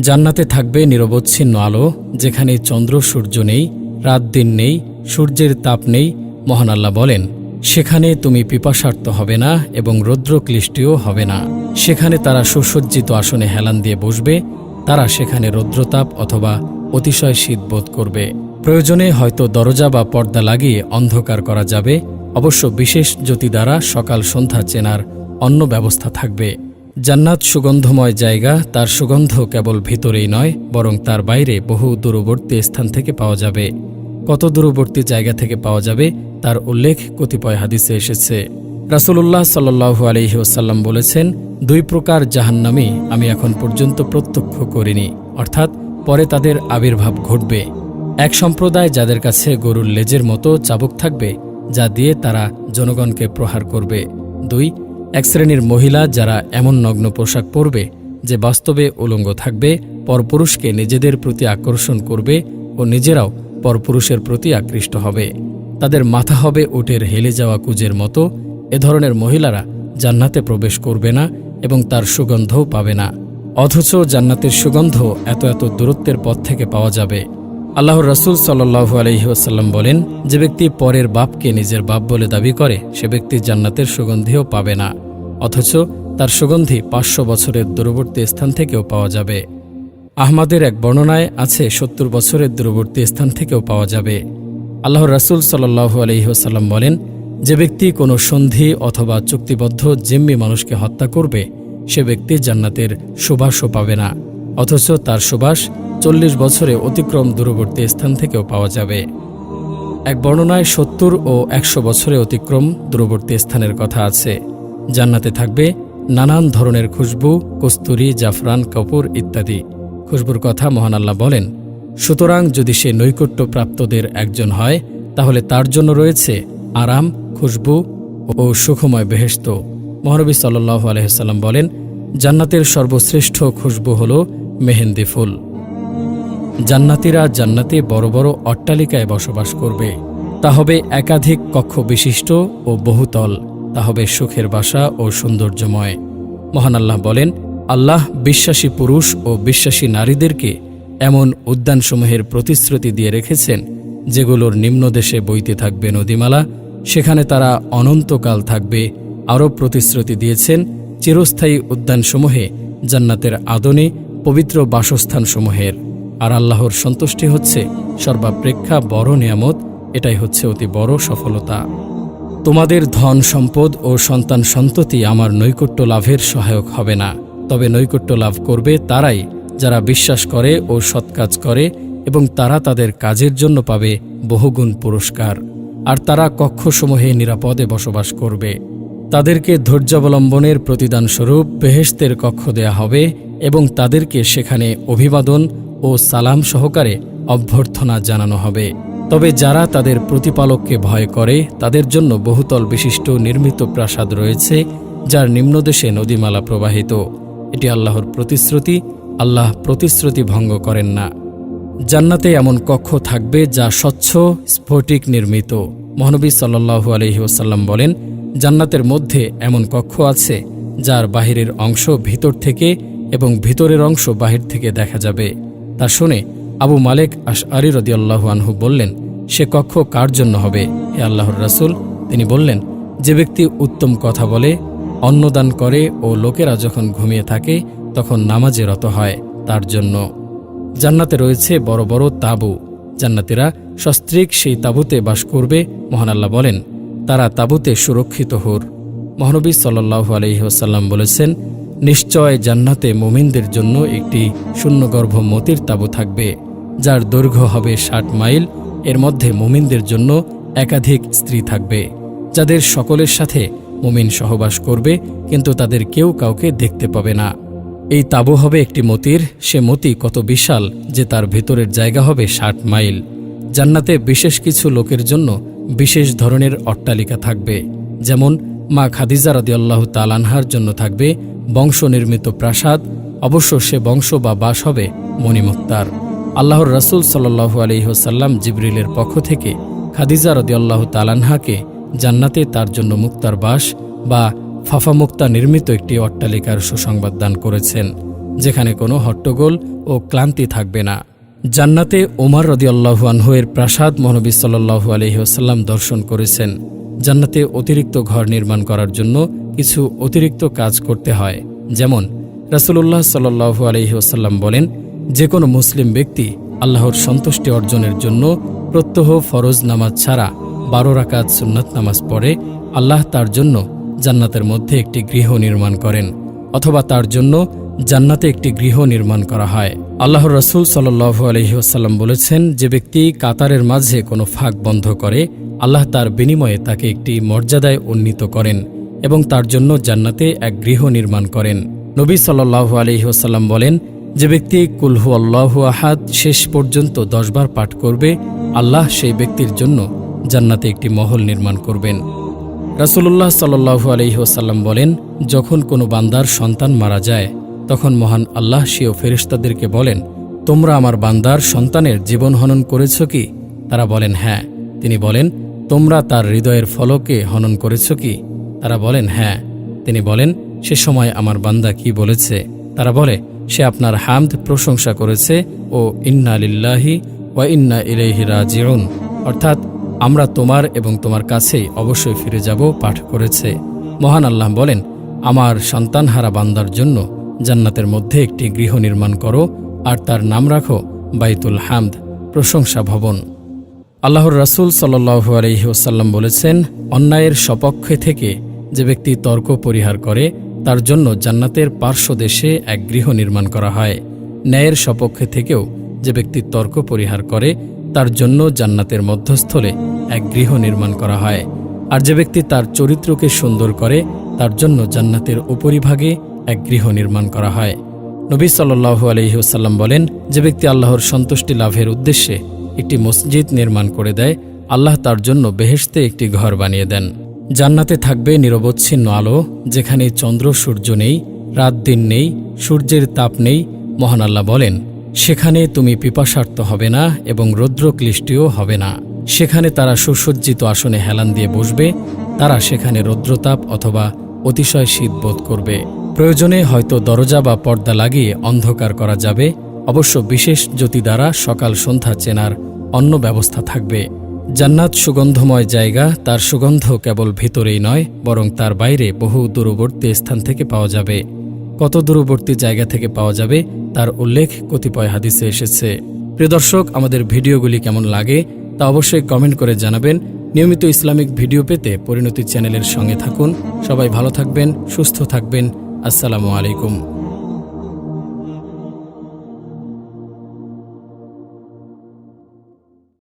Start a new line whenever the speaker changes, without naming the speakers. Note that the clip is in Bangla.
জান্নাতে থাকবে নিরবচ্ছিন্ন আলো, যেখানে চন্দ্র সূর্য নেই, রাত দিন নেই, সূর্যের তাপ নেই। মহান আল্লাহ বলেন, সেখানে তুমি পিপাসার্ত হবে না এবং রৌদ্রক্লিষ্টিও হবে না। সেখানে তারা সুসজ্জিত আসনে হেলান দিয়ে বসবে। তারা সেখানে রৌদ্রতাপ অথবা অতিশয় শীত বোধ করবে। প্রয়োজনে হয়তো দরজা বা পর্দা লাগিয়ে অন্ধকার করা যাবে। অবশ্য বিশেষ জ্যোতি দ্বারা সকাল সন্ধ্যা চেনার অন্য ব্যবস্থা থাকবে। জান্নাত সুগন্ধময় জায়গা। তার সুগন্ধ কেবল ভিতরেই নয়, বরং তার বাইরে বহু দূরবর্তী স্থান থেকে পাওয়া যাবে। কত দূরবর্তী জায়গা থেকে পাওয়া যাবে তার উল্লেখ কতিপয় হাদিসে এসেছে। রাসূলুল্লাহ সাল্লাল্লাহু আলাইহি ওয়াসাল্লাম বলেছেন, 2 প্রকার জাহান্নামী আমি এখন পর্যন্ত প্রত্যক্ষ করিনি, অর্থাৎ পরে তাদের আবির্ভাব ঘটবে। এক সম্প্রদায় যাদের কাছে গরুর লেজের মতো চাবুক থাকবে, যা দিয়ে তারা জনগণকে প্রহার করবে। 2, এক শ্রেণীর মহিলা যারা এমন নগ্ন পোশাক পরবে যে বাস্তবে উলঙ্গ থাকবে, পরপুরুষকে নিজেদের প্রতি আকর্ষণ করবে ও নিজেরাও পরপুরুষের প্রতি আকৃষ্ট হবে। তাদের মাথা হবে উটের হেলে যাওয়া কুজের মতো। এ ধরনের মহিলারা জান্নাতে প্রবেশ করবে না এবং তার সুগন্ধও পাবে না। অথচ জান্নাতের সুগন্ধ এত এত দূরত্বের পথ থেকে পাওয়া যাবে। আল্লাহর রাসূল সাল্লাল্লাহু আলাইহি ওয়াসাল্লাম বলেন, যে ব্যক্তি পরের বাপকে নিজের বাপ বলে দাবি করে, সে ব্যক্তি জান্নাতের সুগন্ধিও পাবে না, অথচ তার সুগন্ধি 500 বছরের দূরবর্তী স্থান থেকেও পাওয়া যাবে। আহমদের এক বর্ণনায় আছে 70 বছরের দূরবর্তী স্থান থেকেও পাওয়া যাবে। আল্লাহর রাসূল সাল্লাল্লাহু আলাইহি ওয়াসাল্লাম বলেন, যে ব্যক্তি কোনো সন্ধি অথবা চুক্তিবদ্ধ জিম্মি মানুষকে হত্যা করবে, সে ব্যক্তি জান্নাতের সুবাসও পাবে না, অথচ তার সুবাস 40 বছরে অতিক্রম দূরবর্তী স্থান থেকেও পাওয়া যাবে। এক বর্ণনায় 70 ও 100 বছরে অতিক্রম দূরবর্তী স্থানের কথা আছে। জান্নাতে থাকবে নানান ধরনের খুশবু, কস্তুরী, জাফরান, কপুর ইত্যাদি। খুশবুর কথা মহান আল্লাহ বলেন, সুতরাং যদি সে নৈকট্যপ্রাপ্তদের একজন হয়, তাহলে তার জন্য রয়েছে আরাম, খুশবু ও সুখময় বেহেশত। মহানবী সাল্লাল্লাহু আলাইহি ওয়াসাল্লাম বলেন, জান্নাতের সর্বশ্রেষ্ঠ খুশবু হল মেহেন্দি ফুল। জান্নাতীরা জান্নাতে বড় বড় অট্টালিকায় বসবাস করবে। তা হবে একাধিক কক্ষ বিশিষ্ট ও বহুতল। তা হবে সুখের বাসা ও সৌন্দর্যময়। মহান আল্লাহ বলেন, আল্লাহ বিশ্বাসী পুরুষ ও বিশ্বাসী নারীদেরকে এমন উদ্যানসমূহের প্রতিশ্রুতি দিয়ে রেখেছেন, যেগুলোর নিম্নদেশে বইতে থাকবে নদীমালা, সেখানে তারা অনন্তকাল থাকবে। আরও প্রতিশ্রুতি দিয়েছেন চিরস্থায়ী উদ্যানসমূহে জান্নাতের আদনে পবিত্র বাসস্থানসমূহের। আর আল্লাহর সন্তুষ্টি হচ্ছে সর্বাপেক্ষা বড় নিয়ামত। এটাই হচ্ছে অতি বড় সফলতা। তোমাদের ধন সম্পদ ও সন্তান সন্ততি আমার নৈকট্য লাভের সহায়ক হবে না, তবে নৈকট্য লাভ করবে তারাই যারা বিশ্বাস করে ও সৎকাজ করে, এবং তারা তাদের কাজের জন্য পাবে বহুগুণ পুরস্কার। আর তারা কক্ষসমূহে নিরাপদে বসবাস করবে। তাদেরকে ধৈর্যাবলম্বনের প্রতিদানস্বরূপ বেহেশতের কক্ষ দেয়া হবে এবং তাদেরকে সেখানে অভিবাদন ও সালাম সহকারে অভ্যর্থনা জানানো হবে। তবে যারা তাদের প্রতিপালককে ভয় করে, তাদের জন্য বহুতল বিশিষ্ট নির্মিত প্রাসাদ রয়েছে, যার নিম্নদেশে নদীমালা প্রবাহিত। এটি আল্লাহর প্রতিশ্রুতি। আল্লাহ প্রতিশ্রুতি ভঙ্গ করেন না। জান্নাতে এমন কক্ষ থাকবে যা স্বচ্ছ স্ফটিক নির্মিত। মহানবী সাল্লাল্লাহু আলাইহি ওয়াসাল্লাম বলেন, জান্নাতের মধ্যে এমন কক্ষ আছে যার বাহিরের অংশ ভিতর থেকে এবং ভিতরের অংশ বাহির থেকে দেখা যাবে। তা শুনে আবু মালেক আশআরী রাদিয়াল্লাহু আনহু বললেন, সে কক্ষ কার জন্য হবে, হে আল্লাহর রাসূল? তিনি বললেন, যে ব্যক্তি উত্তম কথা বলে, অন্নদান করে ও লোকেরা যখন ঘুমিয়ে থাকে তখন নামাজে রত হয়, তার জন্য। জান্নাতে রয়েছে বড় বড় তাঁবু। জান্নাতীরা সস্ত্রীক সেই তাঁবুতে বাস করবে। মহান আল্লাহ বলেন, তারা তাঁবুতে সুরক্ষিত হোর। মহানবী সাল্লাল্লাহু আলাইহি ওয়াসাল্লাম বলেছেন, নিশ্চয় জান্নাতে মুমিনদের জন্য একটি শূন্যগর্ভ মতির তাঁবু থাকবে, যার দৈর্ঘ্য হবে 60 মাইল। এর মধ্যে মুমিনদের জন্য একাধিক স্ত্রী থাকবে, যাদের সকলের সাথে মুমিন সহবাস করবে, কিন্তু তাদের কেউ কাউকে দেখতে পাবে না। এই তাঁবু হবে একটি মতির। সে মতি কত বিশাল যে তার ভিতরের জায়গা হবে 60 মাইল। জান্নাতে বিশেষ কিছু লোকের জন্য বিশেষ ধরনের অট্টালিকা থাকবে, যেমন মা খাদিজা রাদিয়াল্লাহু তাআলা আনহার জন্য থাকবে বংশনির্মিত প্রাসাদ। অবশ্য সে বংশ বা বাস হবে মণিমুক্তার। আল্লাহর রাসূল সাল্লাল্লাহু আলাইহি ওয়াসাল্লাম জিবরিলের পক্ষ থেকে খাদিজা রাদিয়াল্লাহু তাআলা আনহাকে জান্নাতে তার জন্য মুক্তার বাস বা ফাফা মুক্তা নির্মিত একটি অট্টালিকার সুসংবাদ দান করেছেন। যেখানে কোনো হট্টগোল ও ক্লান্তি থাকবে না। জান্নাতে ওমর রাদিয়াল্লাহু আনহু এর প্রাসাদ মহানবী সাল্লাল্লাহু আলাইহি ওয়াসাল্লাম দর্শন করেছেন। জান্নাতে অতিরিক্ত ঘর নির্মাণ করার জন্য কিছু অতিরিক্ত কাজ করতে হয়। যেমন রাসূলুল্লাহ সাল্লাল্লাহু আলাইহি ওয়াসাল্লাম বলেন, যে কোনো মুসলিম ব্যক্তি আল্লাহর সন্তুষ্টি অর্জনের জন্য প্রত্যহ ফরজ নামাজ ছাড়া 12 রাকাত সুন্নাত নামাজ পড়ে, আল্লাহ তার জন্য জান্নাতের মধ্যে একটি গৃহ নির্মাণ করেন, অথবা তার জন্য জান্নাতে একটি গৃহ নির্মাণ করা হয়। আল্লাহর রাসূল সাল্লাল্লাহু আলাইহি ওয়াসাল্লাম বলেছেন, যে ব্যক্তি কাতারের মাঝে কোনো ফাঁক বন্ধ করে, আল্লাহ তার বিনিময়ে তাকে একটি মর্যাদায় উন্নীত করেন এবং তার জন্য জান্নাতে এক গৃহ নির্মাণ করেন। নবী সাল্লাল্লাহু আলাইহি ওয়াসাল্লাম বলেন, যে ব্যক্তি কুল হুয়াল্লাহু আহাদ শেষ পর্যন্ত 10 বার পাঠ করবে, আল্লাহ সেই ব্যক্তির জন্য জান্নাতে একটি মহল নির্মাণ করবেন। রাসূলুল্লাহ সাল্লাল্লাহু আলাইহি ওয়াসাল্লাম বলেন, যখন কোনো বান্দার সন্তান মারা যায়, তখন মহান আল্লাহ স্বীয় ফেরেশতাদেরকে বলেন, তোমরা আমার বান্দার সন্তানের জীবন হনন করেছ কি? তারা বলেন, হ্যাঁ। তিনি বলেন, তোমরা তার হৃদয়ের ফলকে হনন করেছ কি? তারা বলেন, হ্যাঁ। তিনি বলেন, সে সময় আমার বান্দা কি বলেছে? তারা বলে, সে আপনার হামদ প্রশংসা করেছে ও ইন্না লিল্লাহি ওয়া ইন্না ইলাইহি রাজিউন, অর্থাৎ আমরা তোমার এবং তোমার কাছেই অবশ্যই ফিরে যাব পাঠ করেছে। মহান আল্লাহ বলেন, আমার সন্তানহারা বান্দার জন্য জান্নাতের মধ্যে একটি গৃহ নির্মাণ করো আর তার নাম রাখো বাইতুল হামদ, প্রশংসা ভবন। আল্লাহর রাসূল সাল্লাল্লাহু আলাইহি ওয়াসাল্লাম বলেছেন, অন্যায়ের সপক্ষে থেকে যে ব্যক্তি তর্ক পরিহার করে, তার জন্য জান্নাতের পার্শ্বদেশে এক গৃহ নির্মাণ করা হয়। ন্যায়ের সপক্ষে থেকেও যে ব্যক্তি তর্ক পরিহার করে, তার জন্য জান্নাতের মধ্যস্থলে এক গৃহ নির্মাণ করা হয়। আর যে ব্যক্তি তার চরিত্রকে সুন্দর করে, তার জন্য জান্নাতের উপরিভাগে এক গৃহ নির্মাণ করা হয়। নবী সাল্লাল্লাহু আলাইহি ওয়াসাল্লাম বলেন, যে ব্যক্তি আল্লাহর সন্তুষ্টি লাভের উদ্দেশ্যে একটি মসজিদ নির্মাণ করে দেয়, আল্লাহ তার জন্য বেহেশতে একটি ঘর বানিয়ে দেন। জান্নাতে থাকবে নিরবচ্ছিন্ন আলো, যেখানে চন্দ্র সূর্য নেই, রাত দিন নেই, সূর্যের তাপ নেই। মহান আল্লাহ বলেন, সেখানে তুমি পিপাসার্ত হবে না এবং রৌদ্রক্লিষ্টিও হবে না। সেখানে তারা সুসজ্জিত আসনে হেলান দিয়ে বসবে। তারা সেখানে রৌদ্রতাপ অথবা অতিশয় শীত বোধ করবে। প্রয়োজনে হয়তো দরজা বা পর্দা লাগিয়ে অন্ধকার করা যাবে। অবশ্য বিশেষ জ্যোতি দ্বারা সকাল সন্ধ্যা চেনার অন্য ব্যবস্থা থাকবে। জান্নাত সুগন্ধময় জায়গা, তার সুগন্ধ কেবল ভিতরেই নয়, বরং তার বাইরে বহু দূরবর্তী স্থান থেকে পাওয়া যাবে। কত দূরবর্তী জায়গা থেকে পাওয়া যাবে তার উল্লেখ কতিপয় হাদিসে এসেছে। প্রিয় দর্শক, আমাদের ভিডিওগুলি কেমন লাগে তা অবশ্যই কমেন্ট করে জানাবেন। নিয়মিত ইসলামিক ভিডিও পেতে পরিণতি চ্যানেলের সঙ্গে থাকুন। সবাই ভালো থাকবেন, সুস্থ থাকবেন। আসসালামু আলাইকুম।